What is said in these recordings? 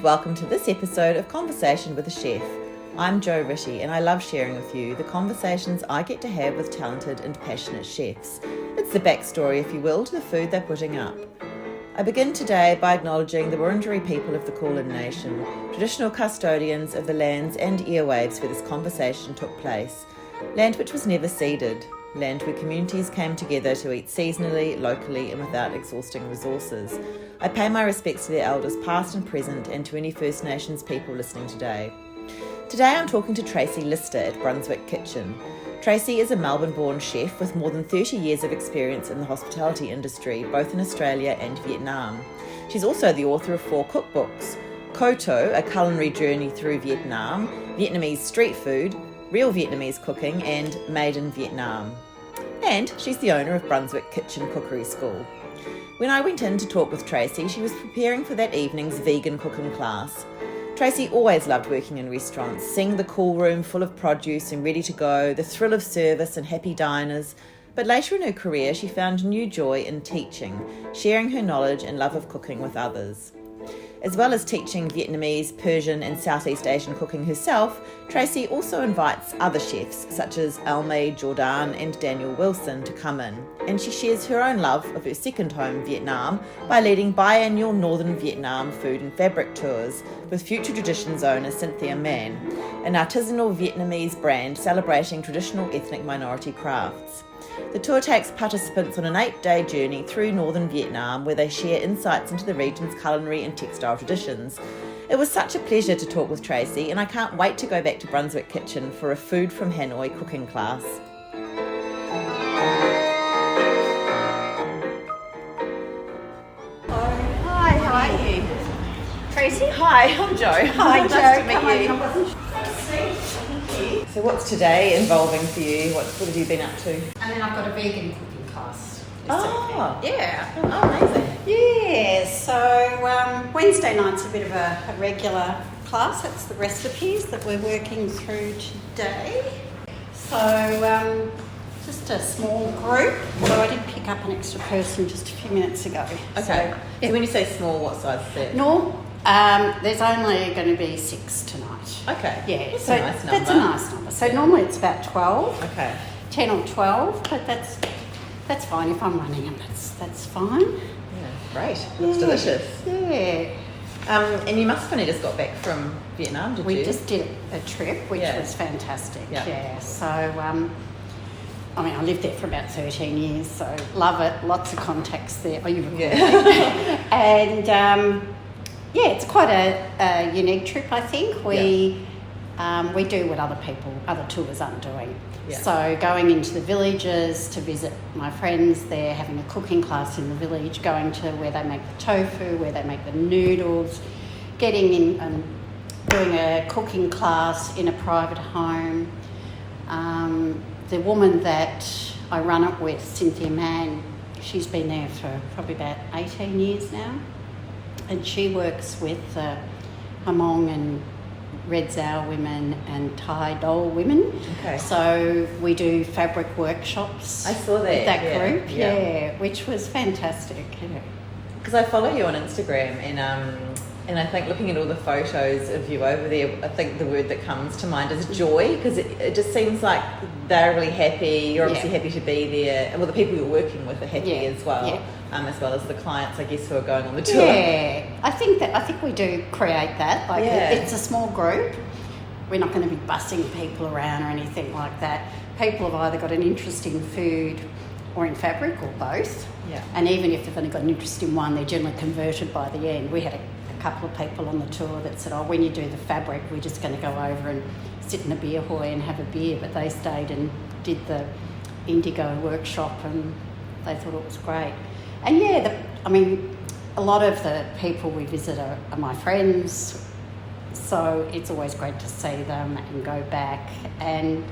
welcome to this episode of Conversation with a Chef. I'm Jo Ritchie and I love sharing with you the conversations I get to have with talented and passionate chefs. It's the backstory, if you will, to the food they're putting up. I begin today by acknowledging the Wurundjeri people of the Kulin Nation, traditional custodians of the lands and airwaves where this conversation took place, land which was never ceded, land where communities came together to eat seasonally, locally and without exhausting resources. I pay my respects to their elders past and present and to any First Nations people listening today. Today I'm talking to Tracey Lister at Brunswick Kitchen. Tracey is a Melbourne-born chef with more than 30 years of experience in the hospitality industry, both in Australia and Vietnam. She's also the author of 4 cookbooks: KOTO, A Culinary Journey Through Vietnam, Vietnamese Street Food, Real Vietnamese Cooking, and Made in Vietnam. And she's the owner of Brunswick Kitchen Cookery School. When I went in to talk with Tracey, she was preparing for that evening's vegan cooking class. Tracey always loved working in restaurants, seeing the cool room full of produce and ready to go, the thrill of service and happy diners. But later in her career, she found new joy in teaching, sharing her knowledge and love of cooking with others. As well as teaching Vietnamese, Persian and South-east Asian cooking herself, Tracey also invites other chefs such as Almay, Jordaan and Daniel Wilson to come in, and she shares her own love of her second home, Vietnam, by leading biannual Northern Vietnam food and fabric tours with Future Traditions owner Cynthia Mann, an artisanal Vietnamese brand celebrating traditional ethnic minority crafts. The tour takes participants on an 8-day journey through northern Vietnam where they share insights into the region's culinary and textile traditions. It was such a pleasure to talk with Tracey and I can't wait to go back to Brunswick Kitchen for a Food from Hanoi cooking class. Hi, how are you? Tracey? Hi, I'm Jo. Hi, Jo. Nice to meet you. I wasn't sure. So what's today involving for you? What have you been up to? And then I've got a vegan cooking class. Oh. Yeah. Oh, amazing. Yeah, so Wednesday night's a bit of a regular class. That's the recipes that we're working through today. So just a small group. So I did pick up an extra person just a few minutes ago. Okay. So when you say small, what size is it? No, there's only going to be 6 tonight. Okay. Yeah, That's so a nice number. that's a nice number. So normally it's about 12. Okay. 10 or 12, but that's fine if I'm running them. That's fine. Yeah, great. Looks delicious. Yeah. And you must have only just got back from Vietnam, did you? We just did a trip, which was fantastic. Yeah. So, I mean, I lived there for about 13 years, so love it. Lots of contacts there. Oh, you recall that? And it's quite a unique trip, I think. We do what other tours aren't doing. Yeah. So going into the villages to visit my friends there, having a cooking class in the village, going to where they make the tofu, where they make the noodles, getting in and doing a cooking class in a private home. The woman that I run it with, Cynthia Mann, she's been there for probably about 18 years now. And she works with Hmong and Red Zao women and Thai Dole women. Okay. So we do fabric workshops. I saw that. With that group, Yeah. which was fantastic. Because I follow you on Instagram and I think looking at all the photos of you over there, I think the word that comes to mind is joy, because it just seems like they're really happy. You're obviously happy to be there, and well, the people you're working with are happy as well, as well as the clients, I guess, who are going on the tour. Yeah, I think we do create that. Like it's a small group. We're not going to be bussing people around or anything like that. People have either got an interest in food or in fabric or both. Yeah. And even if they've only got an interest in one, they're generally converted by the end. We had a couple of people on the tour that said, when you do the fabric, we're just going to go over and sit in a beer hall and have a beer. But they stayed and did the indigo workshop and they thought it was great. And a lot of the people we visit are my friends, so it's always great to see them and go back. And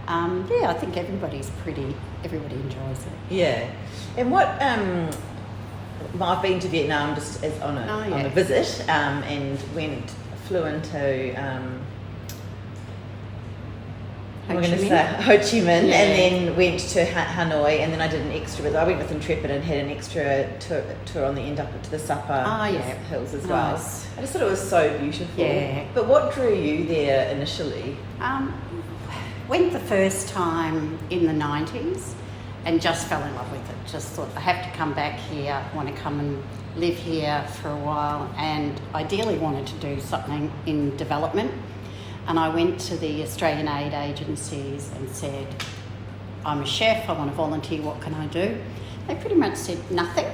I think everybody enjoys it. Yeah. And what I've been to Vietnam just as on a visit, and flew into I'm going to say Ho Chi Minh, and then went to Hanoi, and then I did an extra I went with Intrepid and had an extra tour on the end up to the Supper Hills as well. Nice. I just thought it was so beautiful. Yeah. But what drew you there initially? Went the first time in the 90s and just fell in love with it. Just thought, I have to come back here, I want to come and live here for a while, and ideally wanted to do something in development. And I went to the Australian aid agencies and said, I'm a chef, I want to volunteer, what can I do? They pretty much said nothing.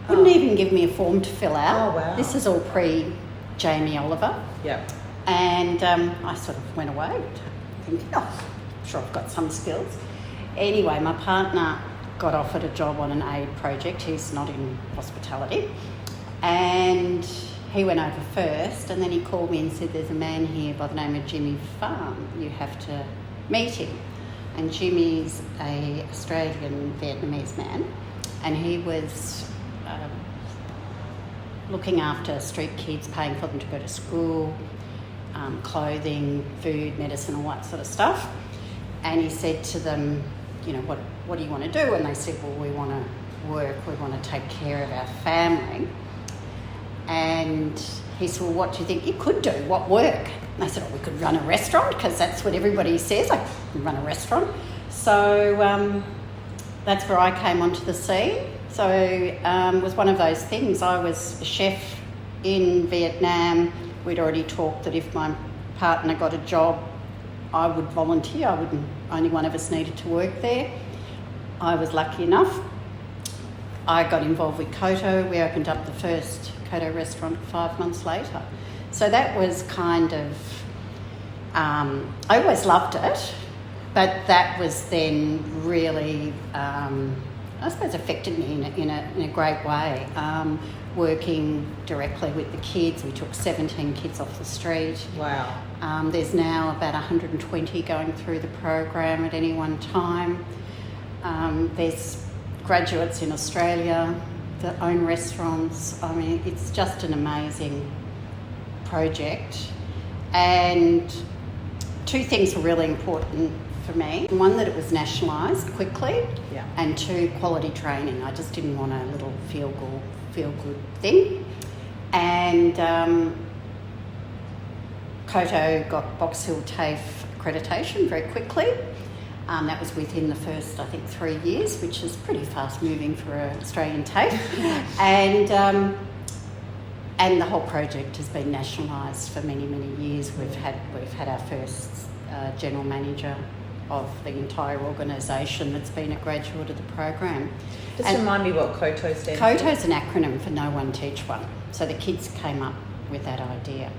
Wouldn't even give me a form to fill out. Oh, wow. This is all pre-Jamie Oliver. Yep. And I sort of went away thinking, I'm sure I've got some skills. Anyway, my partner got offered a job on an aid project. He's not in hospitality. And he went over first, and then he called me and said, there's a man here by the name of Jimmy Farm. You have to meet him. And Jimmy's a Australian Vietnamese man, and he was looking after street kids, paying for them to go to school, clothing, food, medicine, all that sort of stuff. And he said to them, you know, what do you want to do? And they said, well, we want to work, we want to take care of our family. And he said, well, what do you think you could do? What work? And they said, oh, we could run a restaurant, because that's what everybody says, I can run a restaurant. So that's where I came onto the scene. So it was one of those things. I was a chef in Vietnam. We'd already talked that if my partner got a job, I would volunteer. Only one of us needed to work there. I was lucky enough. I got involved with KOTO. We opened up the first KOTO restaurant 5 months later. So that was kind of, I always loved it, but that was then really, I suppose, affected me in a great way. Working directly with the kids. We took 17 kids off the street. Wow. There's now about 120 going through the program at any one time. There's graduates in Australia that own restaurants. I mean, it's just an amazing project. And two things were really important for me. One, that it was nationalised quickly, and two, quality training. I just didn't want a little feel-good thing. And KOTO got Box Hill TAFE accreditation very quickly. That was within the first, I think, 3 years, which is pretty fast moving for an Australian TAFE. And the whole project has been nationalised for many, many years. We've had our first general manager of the entire organisation that's been a graduate of the program. Just remind me what KOTO stands for. KOTO is an acronym for No One Teach One. So the kids came up with that idea.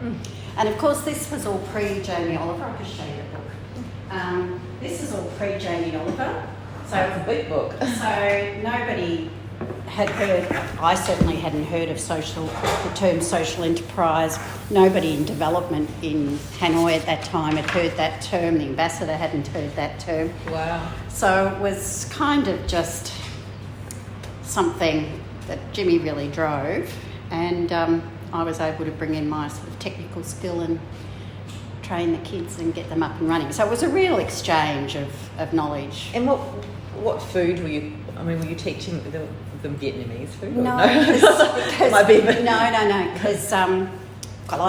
And of course, this was all pre-Jamie Oliver. I'll just show you the book. This is all pre-Jamie Oliver. So it's a big book. So nobody had heard, I certainly hadn't heard of the term social enterprise. Nobody in development in Hanoi at that time had heard that term. The ambassador hadn't heard that term. Wow. So it was kind of just something that Jimmy really drove, and I was able to bring in my sort of technical skill and train the kids and get them up and running. So it was a real exchange of knowledge. And what food were you teaching them Vietnamese food? No, because I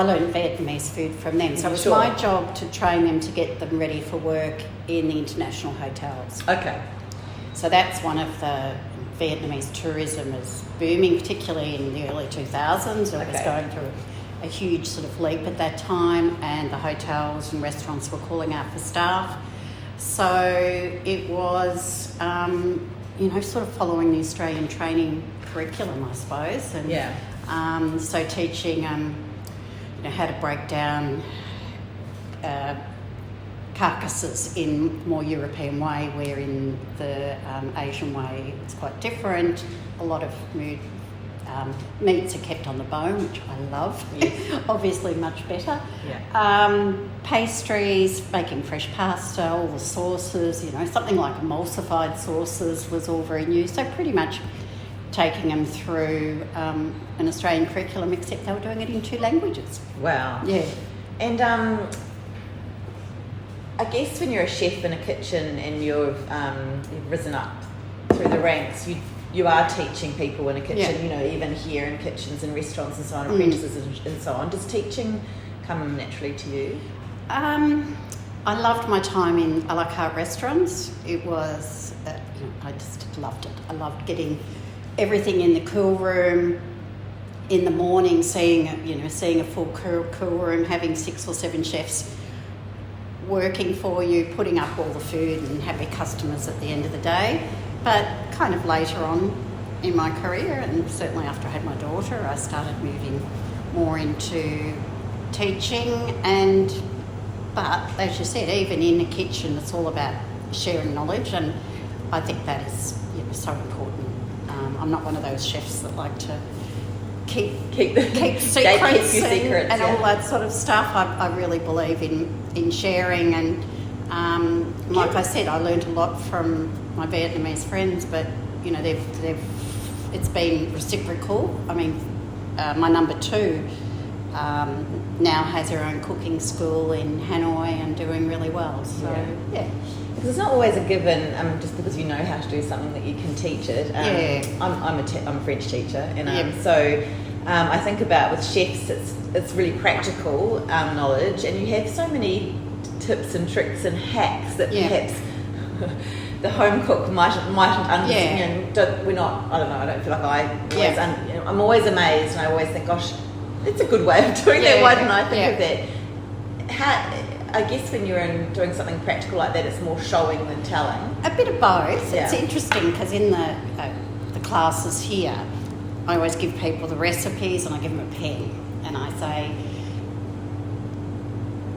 learned Vietnamese food from them. So it was my job to train them to get them ready for work in the international hotels. Okay. So that's one of the Vietnamese tourism is booming, particularly in the early 2000s. It was going through a huge sort of leap at that time, and the hotels and restaurants were calling out for staff. So it was, sort of following the Australian training curriculum, I suppose. And so teaching, how to break down carcasses in more European way, where in the Asian way it's quite different. A lot of meats are kept on the bone, which I love. Obviously much better. Pastries, making fresh pasta, all the sauces, something like emulsified sauces was all very new. So pretty much taking them through an Australian curriculum, except they were doing it in 2 languages. Wow. Yeah. And I guess when you're a chef in a kitchen and you've risen up through the ranks, you are teaching people in a kitchen, even here in kitchens and restaurants and so on, apprentices and so on. Does teaching come naturally to you? I loved my time in a la carte restaurants. It was, I just loved it. I loved getting everything in the cool room in the morning, seeing a full cool room, having 6 or 7 chefs working for you, putting up all the food and happy customers at the end of the day. But kind of later on in my career, and certainly after I had my daughter, I started moving more into teaching. But as you said, even in the kitchen, it's all about sharing knowledge, and I think that is so important. I'm not one of those chefs that like to keep secrets and all that sort of stuff. I really believe in sharing, and like I said, I learned a lot from my Vietnamese friends, but it's been reciprocal. I mean, my number 2 now has her own cooking school in Hanoi and doing really well. So yeah. Because it's not always a given, just because you know how to do something that you can teach it. I'm a French teacher, and so I think about with chefs, it's really practical knowledge, and you have so many tips and tricks and hacks that perhaps the home cook mightn't understand. We're not. I don't know. I don't feel like I'm always amazed, and I always think, gosh, it's a good way of doing that. Why didn't I think of that? I guess when you're doing something practical like that, it's more showing than telling. A bit of both. Yeah. It's interesting because in the classes here, I always give people the recipes and I give them a pen and I say,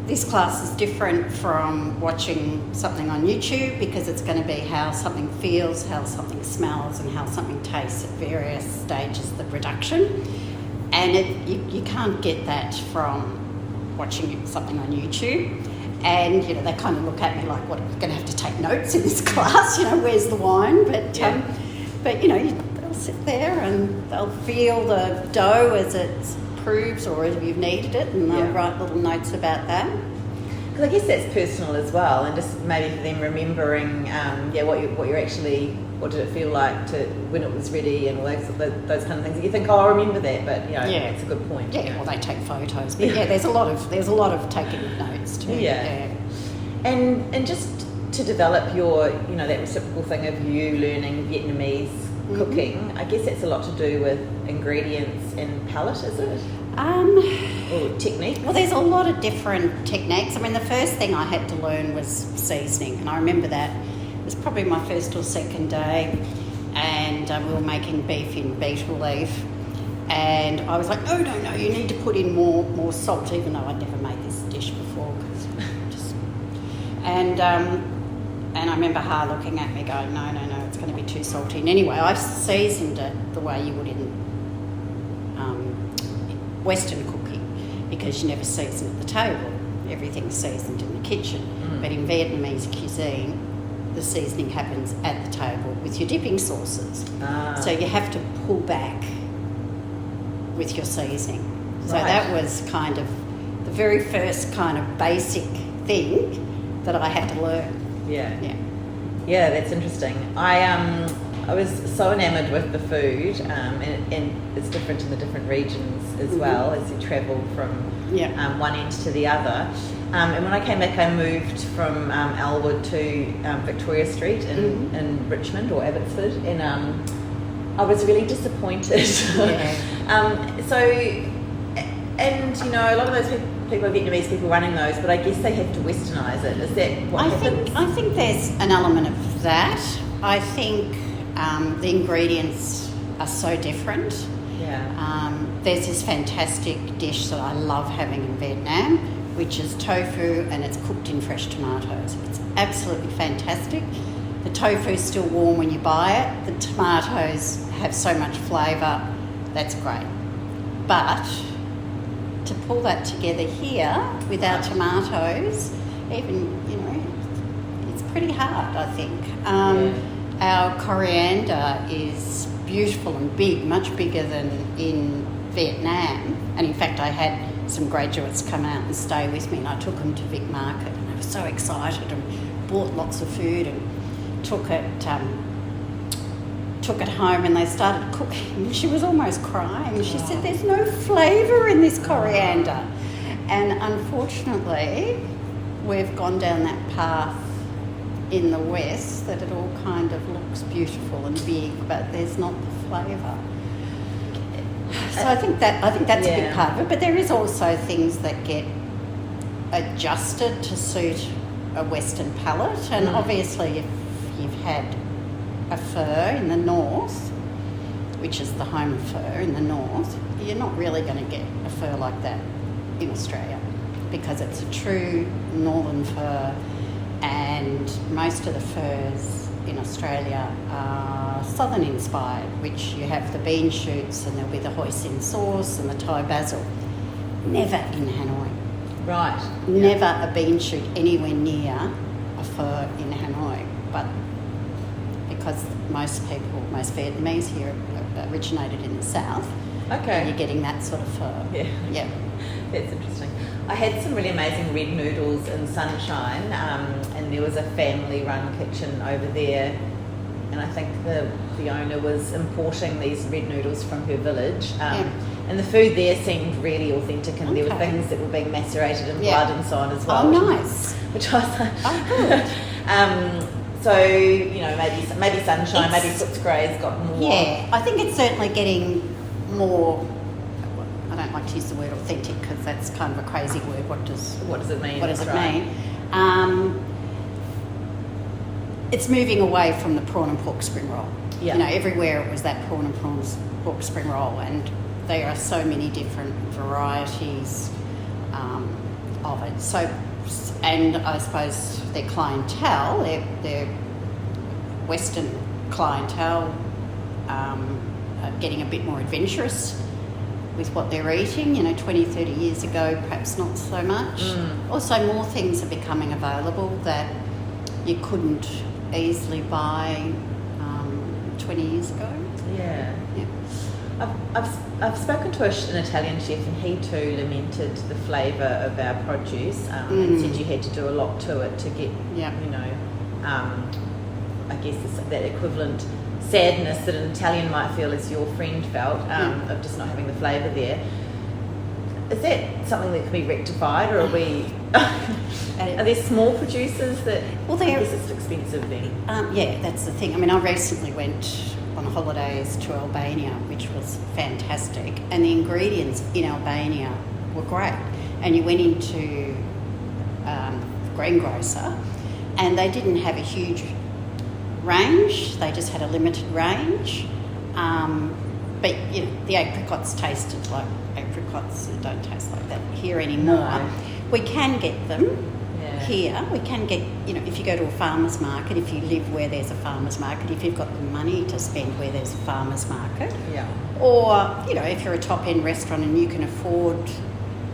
this class is different from watching something on YouTube because it's going to be how something feels, how something smells and how something tastes at various stages of the production. And you can't get that from watching something on YouTube, and they kind of look at me like, what, I'm going to have to take notes in this class, where's the wine? But they'll sit there and they'll feel the dough as it proves or as you've kneaded it, and they'll write little notes about that. Because I guess that's personal as well, and just maybe for them remembering what did it feel like to when it was ready and all those kind of things. You think, I remember that, but it's a good point. Yeah, well, they take photos, but there's a lot of taking of notes too. Yeah. And just to develop your that reciprocal thing of you learning Vietnamese cooking, I guess that's a lot to do with ingredients and palate, is it? Or technique? Well, there's a lot of different techniques. I mean, the first thing I had to learn was seasoning, and I remember that it was probably my first or second day, and we were making beef in beetle leaf, and I was like, no, you need to put in more salt, even though I'd never made this dish before. And I remember Ha looking at me going, no, it's going to be too salty. And anyway, I seasoned it the way you would in Western cooking, because you never season at the table. Everything's seasoned in the kitchen. But in Vietnamese cuisine, the seasoning happens at the table with your dipping sauces. So you have to pull back with your seasoning. So that was kind of the very first kind of basic thing that I had to learn. Yeah, that's interesting. I was so enamoured with the food, and it's different in the different regions as well as you travel from one end to the other. And when I came back, I moved from Elwood to Victoria Street in Richmond or Abbotsford, and I was really disappointed. A lot of those people are Vietnamese people running those, but I guess they have to westernise it. Is that what happens? I think there's an element of that. I think the ingredients are so different. There's this fantastic dish that I love having in Vietnam, which is tofu, and it's cooked in fresh tomatoes. It's absolutely fantastic. The tofu is still warm when you buy it. The tomatoes have so much flavour. That's great. But to pull that together here without tomatoes, it's pretty hard, I think. Our coriander is beautiful and big, much bigger than in Vietnam. And in fact, I had some graduates come out and stay with me, and I took them to Vic Market, and were so excited and bought lots of food and took it home, and they started cooking. She was almost crying. She said, "There's no flavour in this coriander." And unfortunately, we've gone down that path in the West that it all kind of looks beautiful and big, but there's not the flavour. So I think that's a big part of it. But there is also things that get adjusted to suit a Western palate, and obviously if you've had a fur in the north, which is the home of fur in the north, you're not really going to get a fur like that in Australia, because it's a true northern fur, and most of the furs in Australia are southern inspired, which you have the bean shoots and there'll be the hoisin sauce and the Thai basil. Never in Hanoi. Right. Never a bean shoot anywhere near a fur in Hanoi, but because most Vietnamese here originated in the south, you're getting that sort of fur. Yeah. That's interesting. I had some really amazing red noodles in Sunshine, and there was a family-run kitchen over there, and I think the owner was importing these red noodles from her village, and the food there seemed really authentic, and there were things that were being macerated in blood and so on as well. Oh, nice. Which I was like, good. So, maybe Sunshine, maybe Footscray's got more. Yeah, I think it's certainly getting more. I don't like to use the word authentic because that's kind of a crazy word. What does it mean? What does it mean? It's moving away from the prawn and pork spring roll. Yeah. Everywhere it was that prawn and pork spring roll, and there are so many different varieties of it. So, and I suppose their clientele, their Western clientele, are getting a bit more adventurous with what they're eating. 20, 30 years ago, perhaps not so much. Also, more things are becoming available that you couldn't easily buy 20 years ago. Yeah. I've spoken to an Italian chef, and he too lamented the flavour of our produce, and said you had to do a lot to it to get, I guess that equivalent sadness that an Italian might feel as your friend felt, of just not having the flavour there. Is that something that can be rectified, or are we? Are there small producers that? Well, I guess it's expensive then. That's the thing. I mean, I recently went on holidays to Albania, which was fantastic, and the ingredients in Albania were great. And you went into greengrocer, and they didn't have a huge range. They just had a limited range. But the apricots tasted like apricots that don't taste like that here anymore. No. We can get them here. We can get, if you go to a farmer's market, if you live where there's a farmer's market, if you've got the money to spend where there's a farmer's market. Yeah. Or, if you're a top-end restaurant and you can afford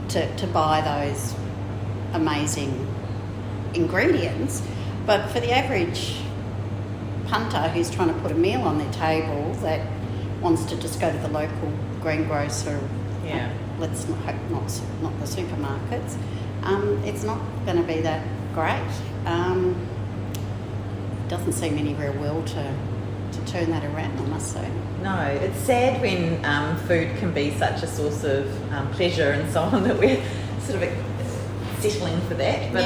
to buy those amazing ingredients. But for the average punter who's trying to put a meal on their table that wants to just go to the local greengrocer, let's not hope not the supermarkets, it's not going to be that great. Doesn't seem any real will to turn that around, I must say. No, it's sad when food can be such a source of pleasure and so on that we're sort of settling for that. But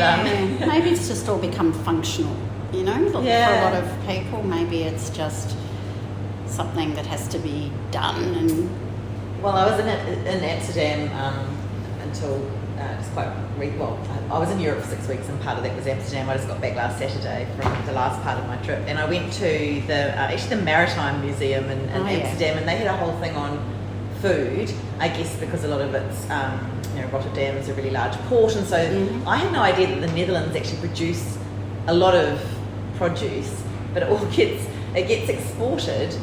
maybe it's just all become functional, for a lot of people. Maybe it's just something that has to be done. And well, I was in Amsterdam until just quite I was in Europe for 6 weeks, and part of that was Amsterdam. I just got back last Saturday from the last part of my trip, and I went to the Maritime Museum in Amsterdam, and they had a whole thing on food. I guess because a lot of it's Rotterdam is a really large port, and so I had no idea that the Netherlands actually produce a lot of produce, but it gets exported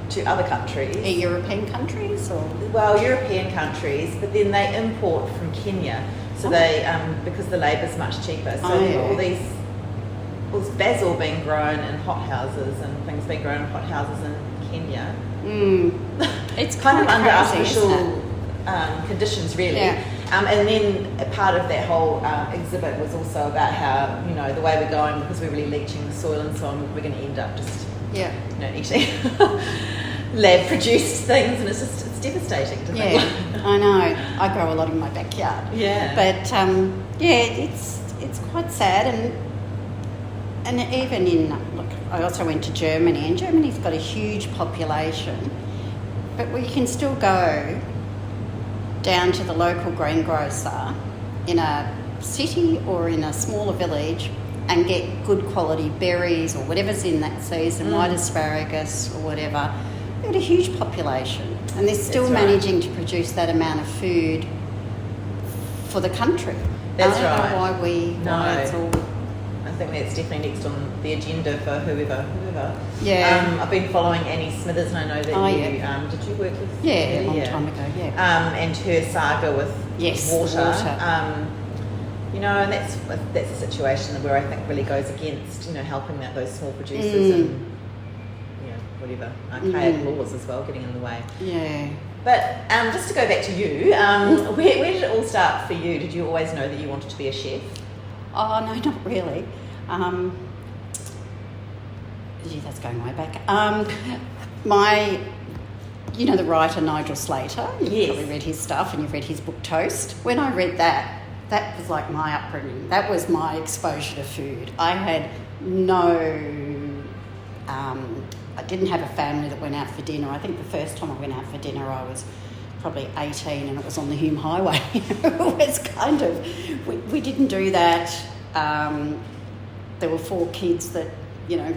to other countries. European countries, or? Well, European countries, but then they import from Kenya. So they, because the labour's much cheaper. So all this basil being grown in hothouses and things being grown in hothouses in Kenya. It's kind of under crazy, artificial conditions, really. Yeah. And then a part of that whole exhibit was also about how, you know, the way we're going, because we're really leaching the soil and so on, we're going to end up just, you know, eating lab-produced things, and it's devastating to think. Yeah, I know. I grow a lot in my backyard. Yeah. But, it's quite sad, and even in, look, I also went to Germany, and Germany's got a huge population, but we can still go down to the local greengrocer in a city or in a smaller village and get good quality berries or whatever's in that season, white asparagus or whatever. We've got a huge population, and they're still managing to produce that amount of food for the country. That's I don't know why it's all... I think that's definitely next on the agenda for whoever. Yeah. I've been following Annie Smithers, and I know that did you work with? Yeah, a long time ago, yeah. And her saga with water. You know, and that's a situation where I think really goes against, you know, helping those small producers and, you know, whatever, archaic laws as well getting in the way. Yeah. But just to go back to you, where did it all start for you? Did you always know that you wanted to be a chef? Oh, no, not really. That's going way back. You know the writer Nigel Slater? You've probably read his stuff, and you've read his book Toast. When I read that was like my upbringing. That was my exposure to food. I had I didn't have a family that went out for dinner. I think the first time I went out for dinner I was probably 18, and it was on the Hume Highway. It was kind of, we didn't do that. There were 4 kids that, you know,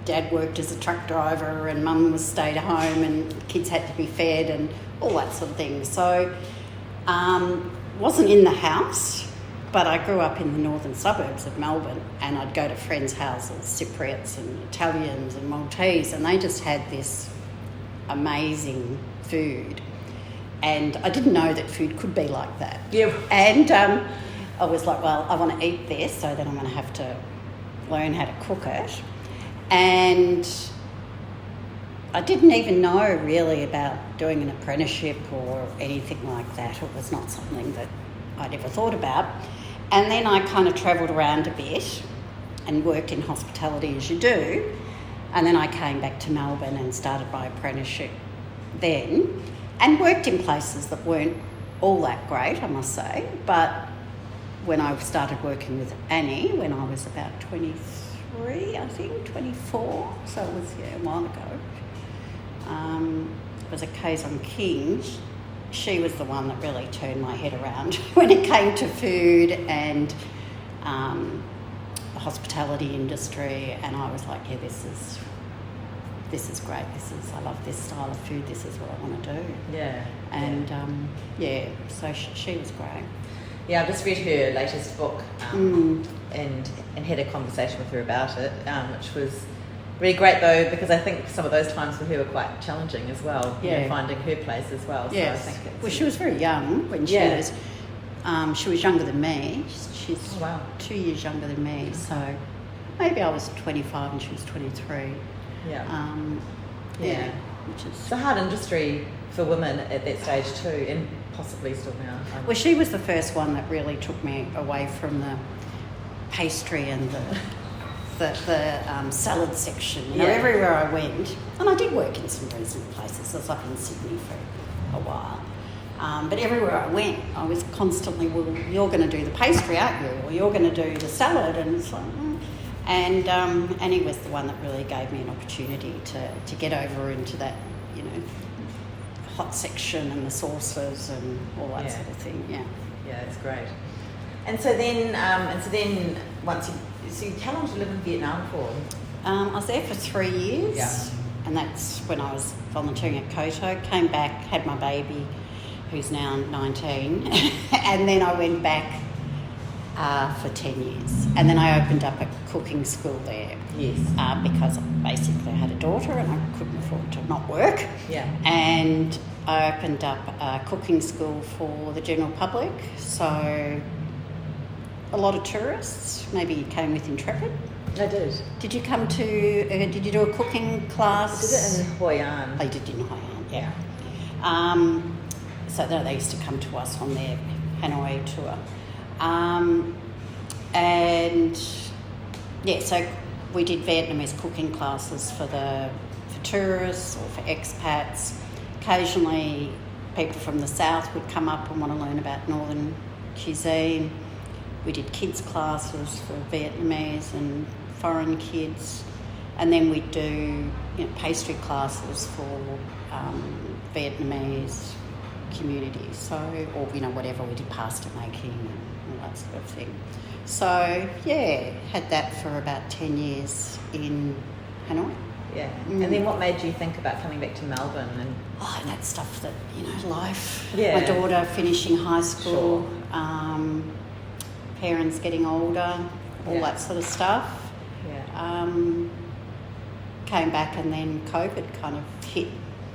Dad worked as a truck driver and Mum was stayed at home, and kids had to be fed and all that sort of thing. So wasn't in the house, but I grew up in the northern suburbs of Melbourne, and I'd go to friends' houses, Cypriots and Italians and Maltese, and they just had this amazing food. And I didn't know that food could be like that. Yeah. And I was like, well, I want to eat this, so then I'm going to have to learn how to cook it. And I didn't even know really about doing an apprenticeship or anything like that. It was not something that I'd ever thought about. And then I kind of travelled around a bit and worked in hospitality as you do. And then I came back to Melbourne and started my apprenticeship then, and worked in places that weren't all that great, I must say. But when I started working with Annie, when I was about 23, I think, 24, so it was a while ago, it was a Kazon King. She was the one that really turned my head around when it came to food and the hospitality industry, and I was like, yeah, this is great. I love this style of food. This is what I want to do. Yeah. And so she was great. Yeah, I've just read her latest book and had a conversation with her about it, which was really great though, because I think some of those times for her were quite challenging as well. Yeah. You know, finding her place as well. Yes. So I think well, she was very young when she was younger than me. She's 2 years younger than me, so maybe I was 25 and she was 23. Yeah. Which is... It's a hard industry for women at that stage too, and possibly still now. Well, she was the first one that really took me away from the pastry and the salad section. You know, everywhere I went, and I did work in some reasonable places. I was up in Sydney for a while. But everywhere I went, I was constantly, well, you're going to do the pastry, aren't you? Or you're going to do the salad. And it's like, And Annie was the one that really gave me an opportunity to get over into that, you know, hot section and the sauces and all that sort of thing. Yeah. Yeah, that's great. And so then, how long did you live in Vietnam for? I was there for 3 years, and that's when I was volunteering at KOTO. Came back, had my baby, who's now 19, and then I went back for 10 years. And then I opened up a cooking school there. Yes. Because basically I had a daughter and I couldn't afford to not work. Yeah. And I opened up a cooking school for the general public. So a lot of tourists. Maybe you came with Intrepid. I did. Did you come to, did you do a cooking class? I did it in Hoi An. I did in Hoi An, yeah. So they used to come to us on their Hanoi tour. So we did Vietnamese cooking classes for tourists or for expats. Occasionally people from the south would come up and want to learn about northern cuisine. We did kids classes for Vietnamese and foreign kids, and then we'd do pastry classes for Vietnamese communities. Or whatever, we did pasta making and all that sort of thing. So had that for about 10 years in Hanoi. Yeah. And then what made you think about coming back to Melbourne? And that stuff that, life. Yeah. My daughter finishing high school, parents getting older, all that sort of stuff. Yeah. Came back, and then COVID kind of hit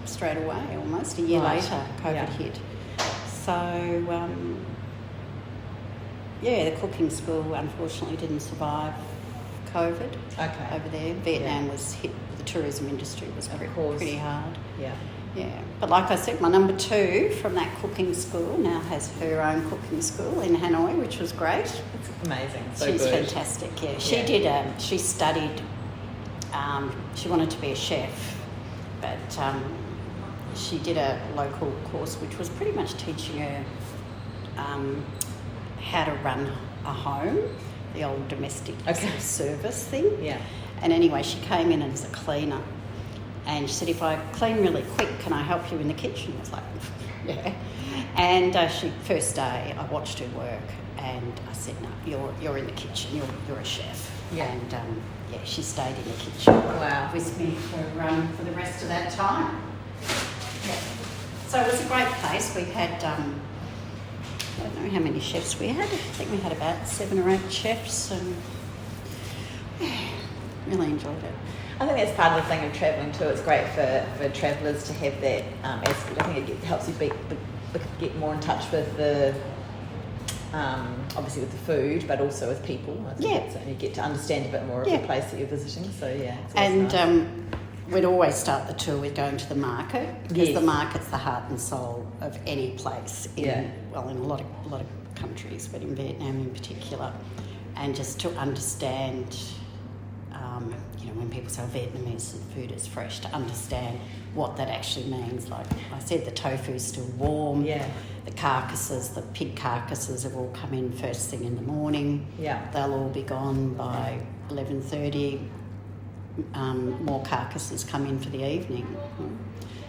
straight away, almost a year later, COVID hit. So, the cooking school unfortunately didn't survive COVID over there. Vietnam was hit, the tourism industry was pretty hard. Yeah. Yeah. But like I said, my number 2 from that cooking school now has her own cooking school in Hanoi, which was great. It's amazing. She's fantastic, yeah. She did, she studied, she wanted to be a chef, but she did a local course which was pretty much teaching her how to run a home, the old domestic sort of service thing. Yeah. And anyway, she came in as a cleaner, and she said, if I clean really quick, can I help you in the kitchen? I was like, yeah. And first day, I watched her work, and I said, no, you're in the kitchen, you're a chef. Yeah. And she stayed in the kitchen. Wow. With me for the rest of that time. Yeah. So it was a great place. We had, I don't know how many chefs we had. I think we had about 7 or 8 chefs, and really enjoyed it. I think that's part of the thing of travelling too. It's great for travellers to have that aspect. I think it helps you get more in touch with the, obviously with the food, but also with people. I think and you get to understand a bit more of the place that you're visiting. So it's nice. We'd always start the tour with going to the market, because the market's the heart and soul of any place in a lot of countries, but in Vietnam in particular, and just to understand, when people say Vietnamese food is fresh, to understand what that actually means. Like I said, the tofu's still warm. Yeah. The carcasses, the pig carcasses, have all come in first thing in the morning. Yeah. They'll all be gone by 11:30. More carcasses come in for the evening.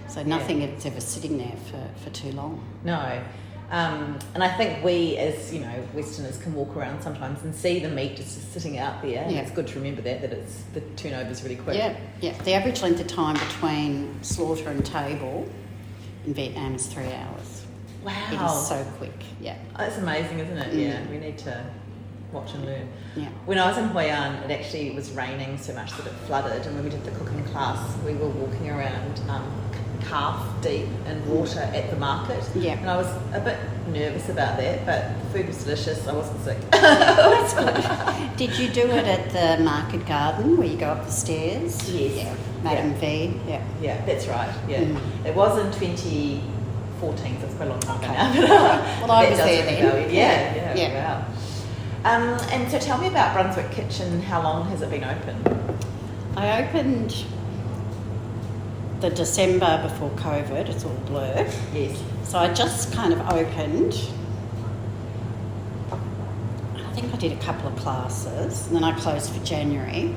So nothing is ever sitting there for too long. No. And I think we as, Westerners can walk around sometimes and see the meat just sitting out there. And it's good to remember that it's the turnover's really quick. Yeah. The average length of time between slaughter and table in Vietnam is 3 hours. Wow. It is so quick, That's amazing, isn't it? Yeah. We need to watch and learn. Yeah. When I was in Hoi An, it actually was raining so much that it flooded, and when we did the cooking class, we were walking around calf deep in water at the market. Yeah. And I was a bit nervous about that, but the food was delicious. I wasn't sick. That's good. Did you do it at the market garden where you go up the stairs? Yes. Yeah. Madam V. Yeah. Yeah, that's right. Yeah. It was in 2014, so it's quite a long time ago now. Well, I was there then. Yeah. Wow. And so tell me about Brunswick Kitchen. How long has it been open? I opened the December before COVID. It's all blur. Yes. So I just kind of opened. I think I did a couple of classes, and then I closed for January.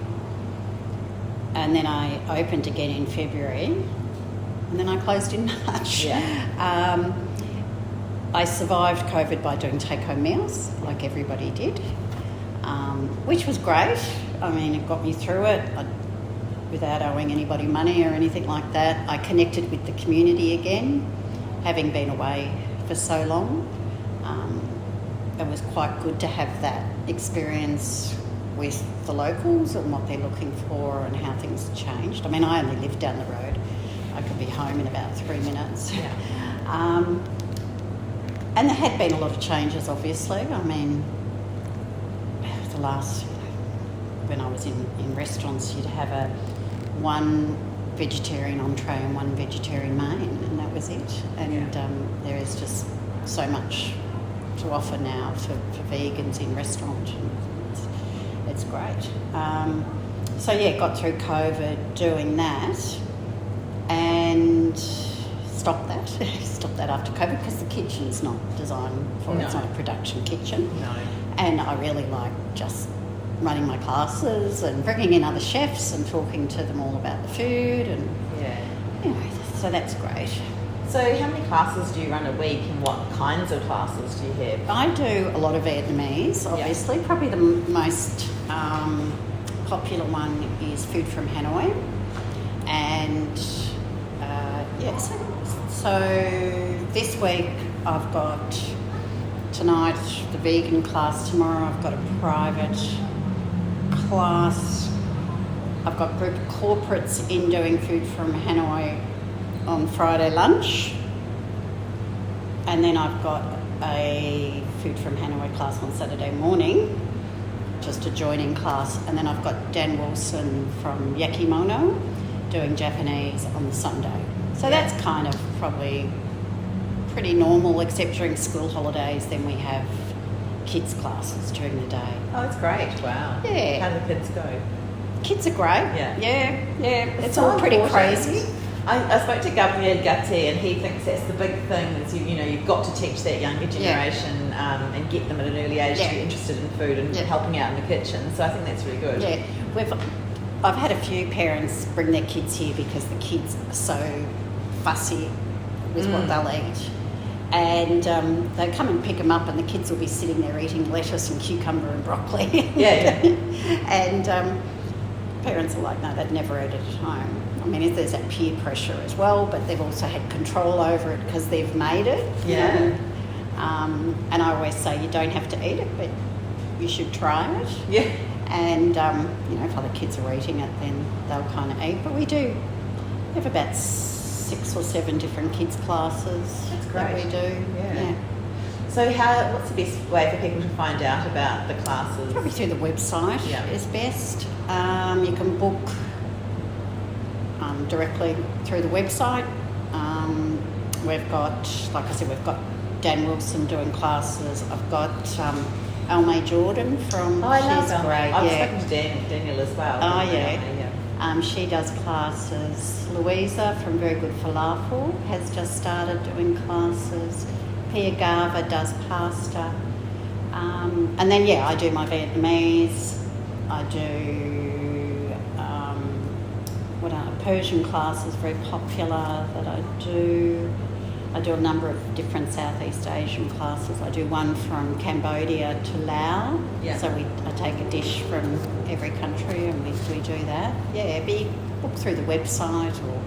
And then I opened again in February, and then I closed in March. Yeah. I survived COVID by doing take-home meals, like everybody did, which was great. I mean, it got me through it without owing anybody money or anything like that. I connected with the community again, having been away for so long. It was quite good to have that experience with the locals and what they're looking for and how things have changed. I mean, I only live down the road. I could be home in about 3 minutes. Yeah. And there had been a lot of changes, obviously. I mean, the last, when I was in restaurants, you'd have one vegetarian entree and one vegetarian main, and that was it. And there is just so much to offer now for vegans in restaurants. It's great. So yeah, got through COVID doing that and stopped that after COVID because the kitchen's not designed for it. It's not a production kitchen. No. And I really like just running my classes and bringing in other chefs and talking to them all about the food and so that's great. So how many classes do you run a week and what kinds of classes do you have? I do a lot of Vietnamese, obviously. Yeah. Probably the most popular one is food from Hanoi. And so this week I've got tonight the vegan class, tomorrow I've got a private class. I've got group corporates in doing food from Hanoi on Friday lunch. And then I've got a food from Hanoi class on Saturday morning, just a joining class. And then I've got Dan Wilson from Yakimono doing Japanese on the Sunday. So that's kind of probably pretty normal, except during school holidays. Then we have kids classes during the day. Oh, that's great. Wow. Yeah. How do the kids go? Kids are great. Yeah. It's so all pretty important. crazy. I spoke to Gabriel Gatti and he thinks that's the big thing is you've got to teach that younger generation and get them at an early age to be interested in food and helping out in the kitchen. So I think that's really good. Yeah, I've had a few parents bring their kids here because the kids are so fussy with what they'll eat. And they come and pick them up and the kids will be sitting there eating lettuce and cucumber and broccoli. And parents are like, no, they'd never eat it at home. I mean, there's that peer pressure as well, but they've also had control over it because they've made it. Yeah. And I always say you don't have to eat it, but you should try it. Yeah. And, if other kids are eating it, then they'll kind of eat. But we have about 6 or 7 different kids' classes. That's great. That we do. Yeah. So what's the best way for people to find out about the classes? Probably through the website is best. You can book directly through the website. We've got, like I said, we've got Dan Wilson doing classes. I've got Almay Jordaan from... Oh, I love she's Almay. great. I've spoken to Daniel as well. Oh, yeah. She does classes. Louisa from Very Good Falafel has just started doing classes. Pia Gava does pasta. And then, I do my Vietnamese. I do Persian classes, very popular that I do. I do a number of different South-east Asian classes. I do one from Cambodia to Laos. Yeah. So I take a dish from every country and we do that. Yeah, but you book through the website or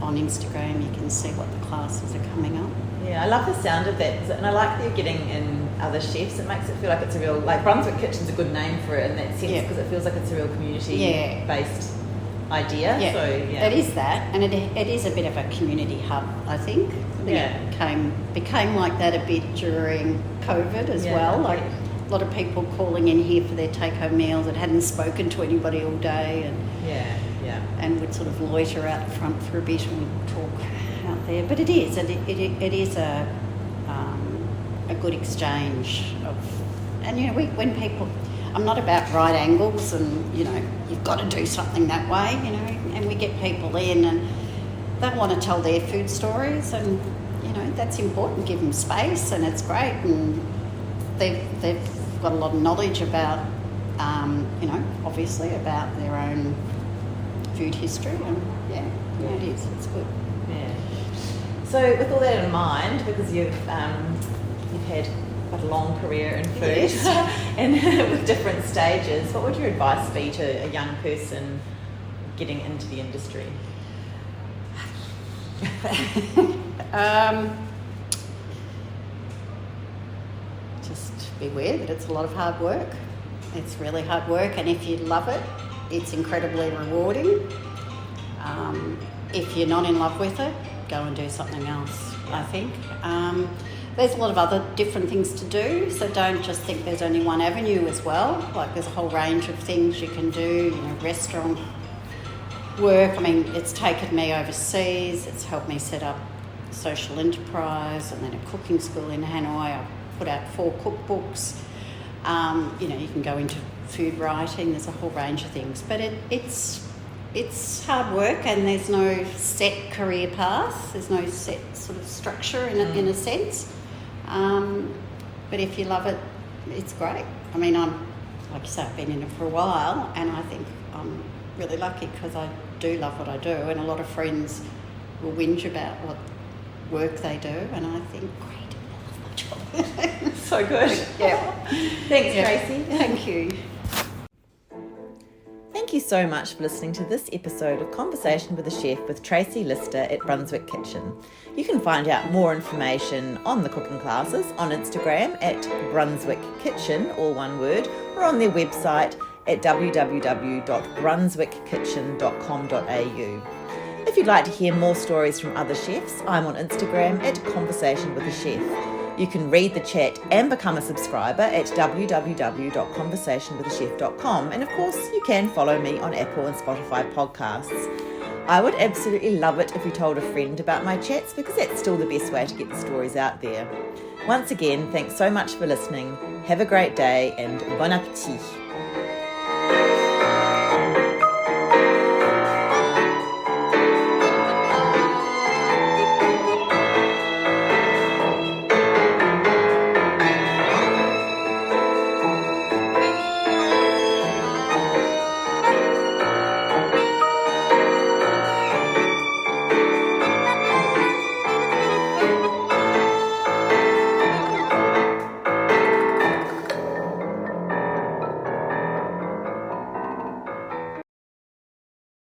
on Instagram you can see what the classes are coming up. Yeah, I love the sound of that, and I like that you're getting in other chefs. It makes it feel like it's a real, like Brunswick Kitchen's a good name for it in that sense because it feels like it's a real community-based idea. Yeah, so, it is that, and it is a bit of a community hub, I think. It became like that a bit during COVID as well. Like a lot of people calling in here for their take-home meals that hadn't spoken to anybody all day, and would sort of loiter out the front for a bit and we'd talk out there. But it is a good exchange of, and when people, I'm not about right angles and you've got to do something that way, and we get people in and they want to tell their food stories, and that's important. Give them space, and it's great, and they've got a lot of knowledge about obviously about their own food history, and it is. It's good. Yeah. So with all that in mind, because you've had quite a long career in food and with different stages, what would your advice be to a young person getting into the industry? Just beware that it's a lot of hard work. It's really hard work, and if you love it, it's incredibly rewarding. If you're not in love with it, go and do something else, I think. There's a lot of other different things to do, so don't just think there's only one avenue as well. Like there's a whole range of things you can do, restaurant work. I mean, it's taken me overseas. It's helped me set up social enterprise and then a cooking school in Hanoi. I put out 4 cookbooks. You can go into food writing. There's a whole range of things, but it's hard work, and there's no set career path. There's no set sort of structure in a sense. But if you love it, it's great. I mean, like you say, I've been in it for a while, and I think I'm really lucky because I do love what I do, and a lot of friends will whinge about what work they do, and I think, great, I love my job. So good. Yeah. Thanks, Tracey. Thank you. Thank you so much for listening to this episode of Conversation with a Chef with Tracey Lister at Brunswick Kitchen. You can find out more information on the cooking classes on Instagram at Brunswick Kitchen, all one word, or on their website at www.brunswickkitchen.com.au. If you'd like to hear more stories from other chefs, I'm on Instagram at Conversation with a Chef. You can read the chat and become a subscriber at www.conversationwithachef.com, and of course you can follow me on Apple and Spotify podcasts. I would absolutely love it if you told a friend about my chats, because that's still the best way to get the stories out there. Once again, thanks so much for listening. Have a great day and bon appétit.